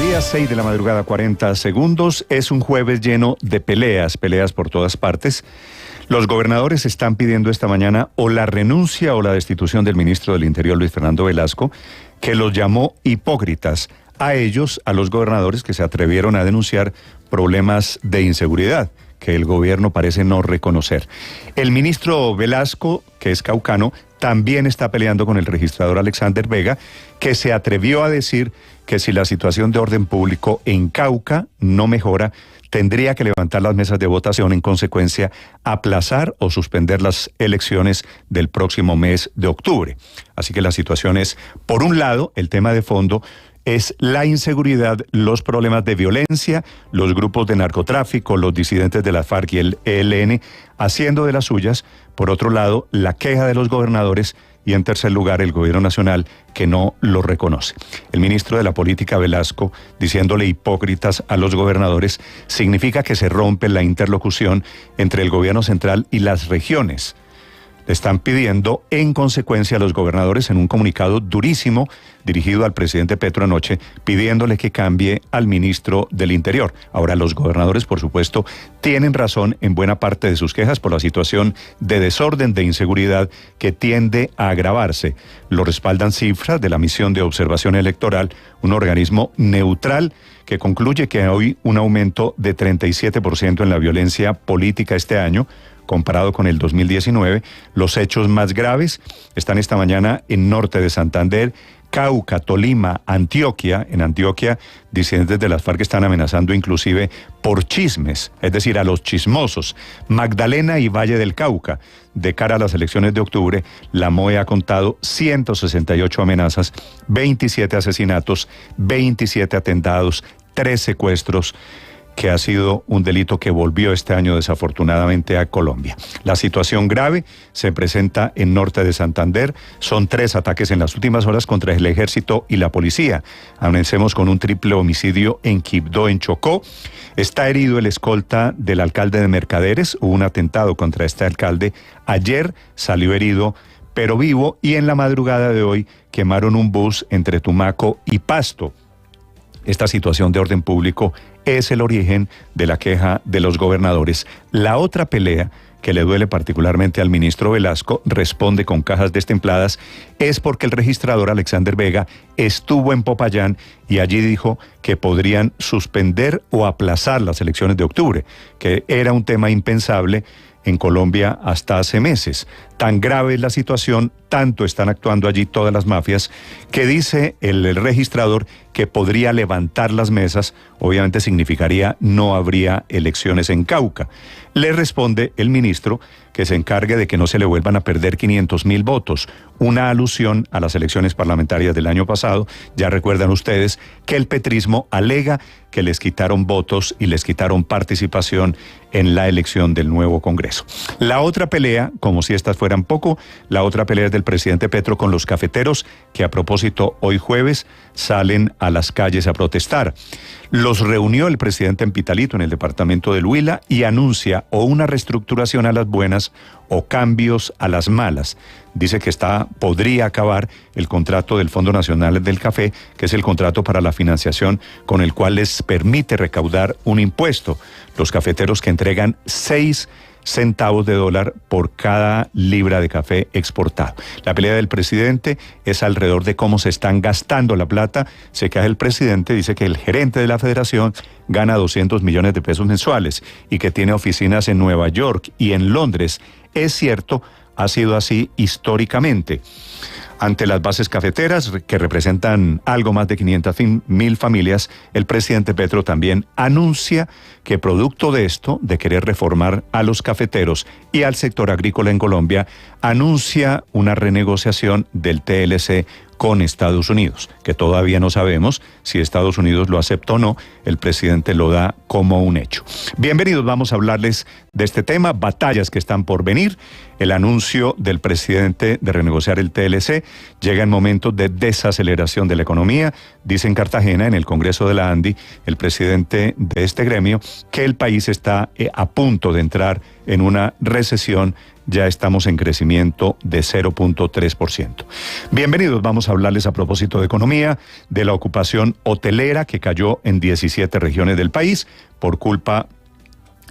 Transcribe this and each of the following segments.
días, 6 de la madrugada, 40 segundos. Es un jueves lleno de peleas por todas partes. Los gobernadores están pidiendo esta mañana o la renuncia o la destitución del ministro del Interior, Luis Fernando Velasco, que los llamó hipócritas a ellos, a los gobernadores que se atrevieron a denunciar problemas de inseguridad que el gobierno parece no reconocer. El ministro Velasco, que es caucano, también está peleando con el registrador Alexander Vega, que se atrevió a decir que si la situación de orden público en Cauca no mejora, tendría que levantar las mesas de votación, en consecuencia, aplazar o suspender las elecciones del próximo mes de octubre. Así que la situación es, por un lado, el tema de fondo es la inseguridad, los problemas de violencia, los grupos de narcotráfico, los disidentes de la FARC y el ELN haciendo de las suyas. Por otro lado, la queja de los gobernadores y, en tercer lugar, el gobierno nacional que no lo reconoce. El ministro de la Política, Velasco, diciéndole hipócritas a los gobernadores, significa que se rompe la interlocución entre el gobierno central y las regiones. Están pidiendo, en consecuencia, a los gobernadores en un comunicado durísimo dirigido al presidente Petro anoche, pidiéndole que cambie al ministro del Interior. Ahora, los gobernadores, por supuesto, tienen razón en buena parte de sus quejas por la situación de desorden, de inseguridad que tiende a agravarse. Lo respaldan cifras de la Misión de Observación Electoral, un organismo neutral que concluye que hay un aumento de 37% en la violencia política este año, comparado con el 2019. Los hechos más graves están esta mañana en norte de Santander, Cauca, Tolima, Antioquia. En Antioquia, disidentes de las FARC están amenazando inclusive por chismes, es decir, a los chismosos. Magdalena y Valle del Cauca. De cara a las elecciones de octubre, la MOE ha contado 168 amenazas, 27 asesinatos, 27 atentados, 3 secuestros, que ha sido un delito que volvió este año desafortunadamente a Colombia. La situación grave se presenta en norte de Santander. Son 3 ataques en las últimas horas contra el ejército y la policía. Amanecemos con un triple homicidio en Quibdó, en Chocó. Está herido el escolta del alcalde de Mercaderes. Hubo un atentado contra este alcalde. Ayer salió herido, pero vivo, y en la madrugada de hoy quemaron un bus entre Tumaco y Pasto. Esta situación de orden público es el origen de la queja de los gobernadores. La otra pelea que le duele particularmente al ministro Velasco, responde con cajas destempladas, es porque el registrador Alexander Vega estuvo en Popayán y allí dijo que podrían suspender o aplazar las elecciones de octubre, que era un tema impensable en Colombia hasta hace meses. Tan grave es la situación, tanto están actuando allí todas las mafias, que dice el registrador que podría levantar las mesas. Obviamente significaría no habría elecciones en Cauca. Le responde el ministro que se encargue de que no se le vuelvan a perder 500.000 votos, una alusión a las elecciones parlamentarias del año pasado. Ya recuerdan ustedes que el petrismo alega que les quitaron votos y les quitaron participación en la elección del nuevo Congreso. La otra pelea, como si estas fueran poco, la otra pelea es del presidente Petro con los cafeteros, que a propósito hoy jueves salen a las calles a protestar. Los reunió el presidente en Pitalito, en el departamento del Huila, y anuncia o una reestructuración a las buenas o cambios a las malas. Dice que podría acabar el contrato del Fondo Nacional del Café, que es el contrato para la financiación con el cual les permite recaudar un impuesto. Los cafeteros que entregan 6 centavos de dólar por cada libra de café exportado. La pelea del presidente es alrededor de cómo se están gastando la plata. Se queja el presidente, dice que el gerente de la federación gana 200 millones de pesos mensuales y que tiene oficinas en Nueva York y en Londres. Es cierto, ha sido así históricamente. Ante las bases cafeteras, que representan algo más de 500.000 familias, el presidente Petro también anuncia que producto de esto, de querer reformar a los cafeteros y al sector agrícola en Colombia, anuncia una renegociación del TLC con Estados Unidos, que todavía no sabemos si Estados Unidos lo acepta o no. El presidente lo da como un hecho. Bienvenidos, vamos a hablarles de este tema, batallas que están por venir. El anuncio del presidente de renegociar el TLC llega en momentos de desaceleración de la economía. Dice en Cartagena, en el Congreso de la ANDI, el presidente de este gremio, que el país está a punto de entrar en una recesión, ya estamos en crecimiento de 0.3%. Bienvenidos, vamos a hablarles a propósito de economía, de la ocupación hotelera que cayó en 17 regiones del país por culpa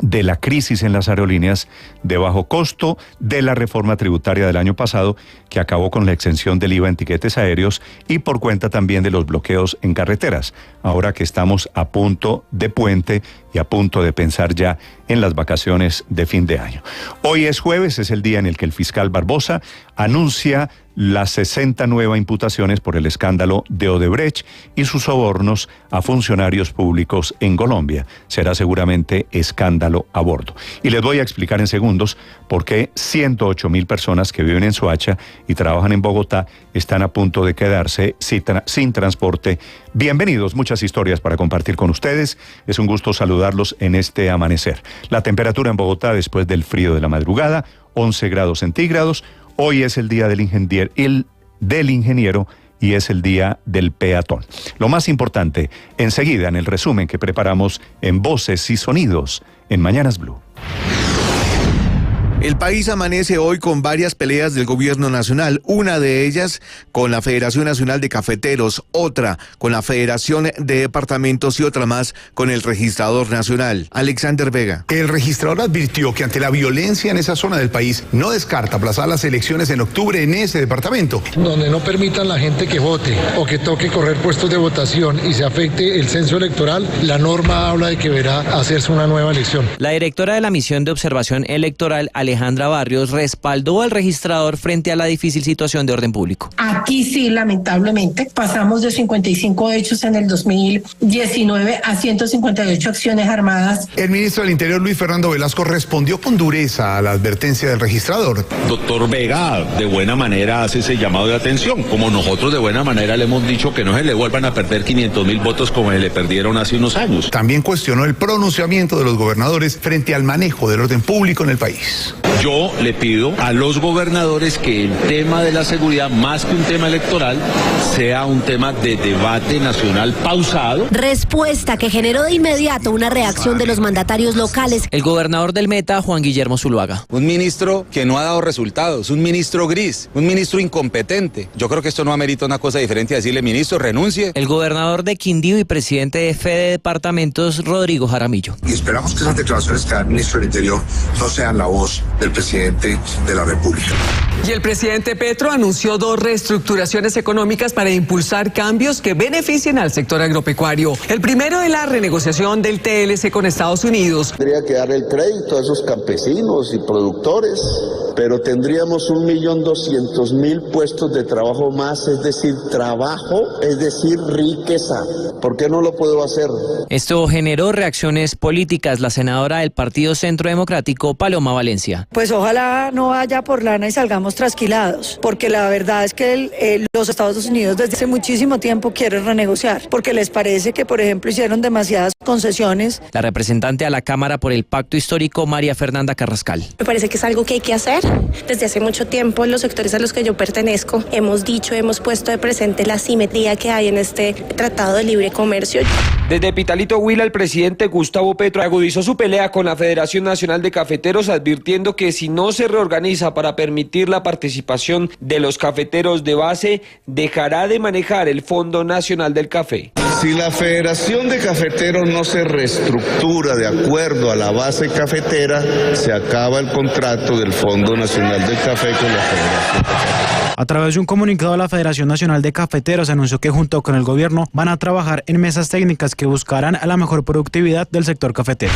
de la crisis en las aerolíneas de bajo costo, de la reforma tributaria del año pasado que acabó con la exención del IVA en tiquetes aéreos y por cuenta también de los bloqueos en carreteras, ahora que estamos a punto de puente y a punto de pensar ya en las vacaciones de fin de año. Hoy es jueves, es el día en el que el fiscal Barbosa anuncia las 60 nuevas imputaciones por el escándalo de Odebrecht y sus sobornos a funcionarios públicos en Colombia. Será seguramente escándalo a bordo. Y les voy a explicar en segundos por qué 108.000 personas que viven en Soacha y trabajan en Bogotá están a punto de quedarse sin transporte. Bienvenidos, muchas historias para compartir con ustedes. Es un gusto saludarlos en este amanecer. La temperatura en Bogotá después del frío de la madrugada, 11 grados centígrados. Hoy es el día del ingeniero y es el día del peatón. Lo más importante, enseguida en el resumen que preparamos en Voces y Sonidos en Mañanas Blue. El país amanece hoy con varias peleas del gobierno nacional, una de ellas con la Federación Nacional de Cafeteros, otra con la Federación de Departamentos y otra más con el Registrador Nacional. Alexander Vega. El registrador advirtió que ante la violencia en esa zona del país no descarta aplazar las elecciones en octubre en ese departamento. Donde no permitan la gente que vote o que toque correr puestos de votación y se afecte el censo electoral, la norma habla de que deberá hacerse una nueva elección. La directora de la Misión de Observación Electoral, Alejandra Barrios, respaldó al registrador frente a la difícil situación de orden público. Aquí sí, lamentablemente, pasamos de 55 hechos en el 2019 a 158 acciones armadas. El ministro del Interior, Luis Fernando Velasco, respondió con dureza a la advertencia del registrador. Doctor Vega, de buena manera hace ese llamado de atención, como nosotros de buena manera le hemos dicho que no se le vuelvan a perder 500.000 votos como se le perdieron hace unos años. También cuestionó el pronunciamiento de los gobernadores frente al manejo del orden público en el país. Yo le pido a los gobernadores que el tema de la seguridad, más que un tema electoral, sea un tema de debate nacional pausado. Respuesta que generó de inmediato una reacción de los mandatarios locales. El gobernador del Meta, Juan Guillermo Zuluaga. Un ministro que no ha dado resultados, un ministro gris, un ministro incompetente. Yo creo que esto no amerita una cosa diferente a decirle, ministro, renuncie. El gobernador de Quindío y presidente de Fede Departamentos, Rodrigo Jaramillo. Y esperamos que esas declaraciones que da el ministro del Interior no sean la voz del presidente de la República. Y el presidente Petro anunció 2 reestructuraciones económicas para impulsar cambios que beneficien al sector agropecuario. El primero es la renegociación del TLC con Estados Unidos. Tendría que dar el crédito a esos campesinos y productores, pero tendríamos 1.200.000 puestos de trabajo más, es decir, trabajo, es decir, riqueza. ¿Por qué no lo puedo hacer? Esto generó reacciones políticas. La senadora del Partido Centro Democrático, Paloma Valencia. Pues ojalá no vaya por lana y salgamos trasquilados, porque la verdad es que los Estados Unidos desde hace muchísimo tiempo quieren renegociar, porque les parece que, por ejemplo, hicieron demasiadas concesiones. La representante a la Cámara por el Pacto Histórico, María Fernanda Carrascal. Me parece que es algo que hay que hacer. Desde hace mucho tiempo, los sectores a los que yo pertenezco hemos puesto de presente la asimetría que hay en este Tratado de Libre Comercio. Desde Pitalito Huila, el presidente Gustavo Petro agudizó su pelea con la Federación Nacional de Cafeteros, advirtiendo que si no se reorganiza para permitir la participación de los cafeteros de base, dejará de manejar el Fondo Nacional del Café. Si la Federación de Cafeteros no se reestructura de acuerdo a la base cafetera, se acaba el contrato del Fondo Nacional del Café con la Federación Cafetera. A través de un comunicado, la Federación Nacional de Cafeteros anunció que junto con el gobierno van a trabajar en mesas técnicas que buscarán la mejor productividad del sector cafetero.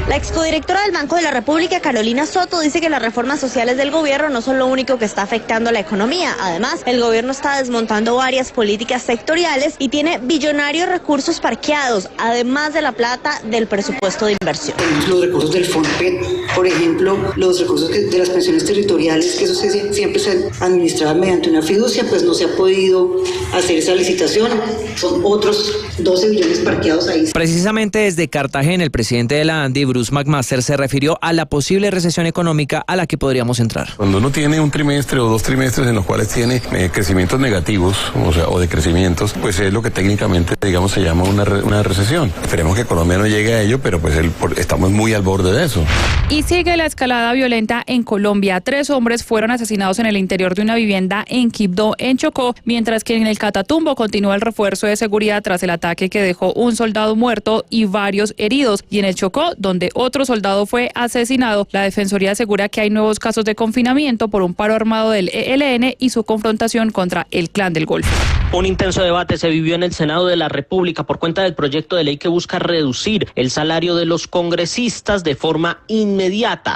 La excodirectora del Banco de la República, Carolina Soto, dice que las reformas sociales del gobierno no son lo único que está afectando la economía. Además, el gobierno está desmontando varias políticas sectoriales y tiene billonarios recursos parqueados, además de la plata del presupuesto de inversión. Los recursos del FONPET, por ejemplo, los recursos de las pensiones territoriales, que eso siempre se administraban mediante una fiducia, pues no se ha podido hacer esa licitación. Son otros 12 billones parqueados ahí. Precisamente desde Cartagena, el presidente de la ANDI, Bruce McMaster, se refirió a la posible recesión económica a la que podríamos entrar. Cuando uno tiene un trimestre o 2 trimestres en los cuales tiene crecimientos negativos, o decrecimientos, pues es lo que técnicamente, digamos, se llama una recesión. Esperemos que Colombia no llegue a ello, pero pues estamos muy al borde de eso. Y sigue la escalada violenta en Colombia. 3 hombres fueron asesinados en el interior de una vivienda en Quibdó, en Chocó, mientras que en el Catatumbo continúa el refuerzo de seguridad tras el ataque que dejó un soldado muerto y varios heridos. Y en el Chocó, donde otro soldado fue asesinado, la Defensoría asegura que hay nuevos casos de confinamiento por un paro armado del ELN y su confrontación contra el Clan del Golfo. Un intenso debate se vivió en el Senado de la República por cuenta del proyecto de ley que busca reducir el salario de los congresistas de forma inmediata.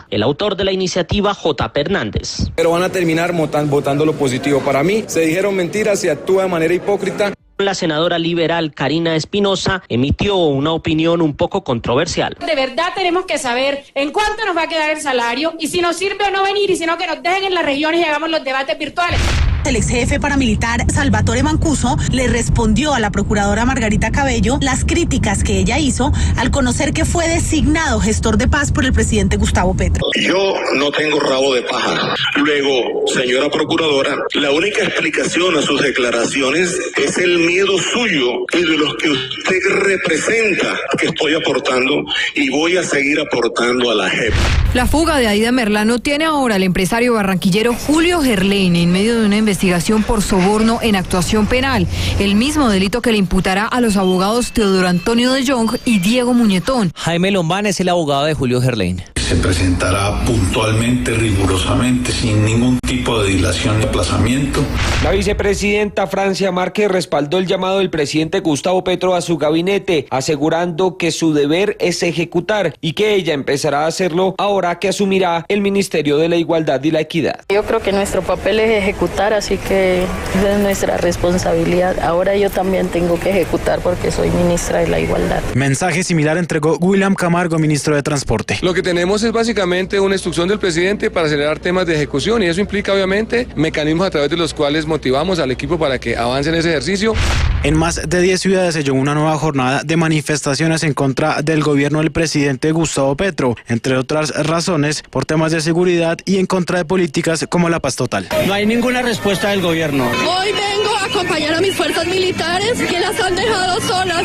El autor de la iniciativa, J.P. Hernández. Pero van a terminar votando lo positivo. Para mí, se dijeron mentiras, se actúa de manera hipócrita. La senadora liberal Karina Espinosa emitió una opinión un poco controversial. De verdad tenemos que saber en cuánto nos va a quedar el salario y si nos sirve o no venir y si no que nos dejen en las regiones y hagamos los debates virtuales. El ex jefe paramilitar Salvatore Mancuso le respondió a la procuradora Margarita Cabello las críticas que ella hizo al conocer que fue designado gestor de paz por el presidente Gustavo Petro. Yo no tengo rabo de paja. Luego, señora procuradora, la única explicación a sus declaraciones es el miedo suyo y de los que usted representa que estoy aportando y voy a seguir aportando a la JEP. La fuga de Aida Merlano tiene ahora al empresario barranquillero Julio Gerlein en medio de una investigación por soborno en actuación penal, el mismo delito que le imputará a los abogados Teodoro Antonio de Jong y Diego Muñetón. Jaime Lombán es el abogado de Julio Gerlein. Se presentará puntualmente, rigurosamente, sin ningún tipo de dilación ni aplazamiento. La vicepresidenta Francia Márquez respaldó el llamado del presidente Gustavo Petro a su gabinete, asegurando que su deber es ejecutar y que ella empezará a hacerlo ahora que asumirá el Ministerio de la Igualdad y la Equidad. Yo creo que nuestro papel es ejecutar, así que es nuestra responsabilidad. Ahora yo también tengo que ejecutar porque soy ministra de la Igualdad. Mensaje similar entregó William Camargo, ministro de Transporte. Lo que tenemos es básicamente una instrucción del presidente para acelerar temas de ejecución y eso implica obviamente mecanismos a través de los cuales motivamos al equipo para que avance en ese ejercicio. En más de 10 ciudades se llevó una nueva jornada de manifestaciones en contra del gobierno del presidente Gustavo Petro, entre otras razones por temas de seguridad y en contra de políticas como la paz total. No hay ninguna respuesta del gobierno. Hoy vengo a acompañar a mis fuerzas militares que las han dejado solas.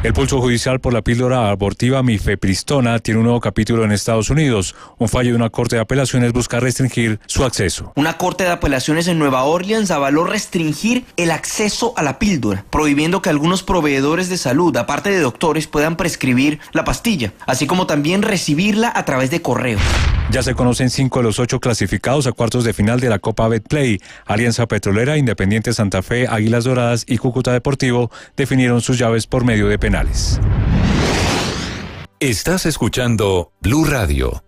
El pulso judicial por la píldora abortiva mifepristona tiene un nuevo capítulo en Estados Unidos. Un fallo de una corte de apelaciones busca restringir su acceso. Una corte de apelaciones en Nueva Orleans avaló restringir el acceso a la píldora, prohibiendo que algunos proveedores de salud, aparte de doctores, puedan prescribir la pastilla, así como también recibirla a través de correo. Ya se conocen 5 de los 8 clasificados a cuartos de final de la Copa Betplay. Alianza Petrolera, Independiente Santa Fe, Águilas Doradas y Cúcuta Deportivo definieron sus llaves por medio de penales. Estás escuchando Blue Radio.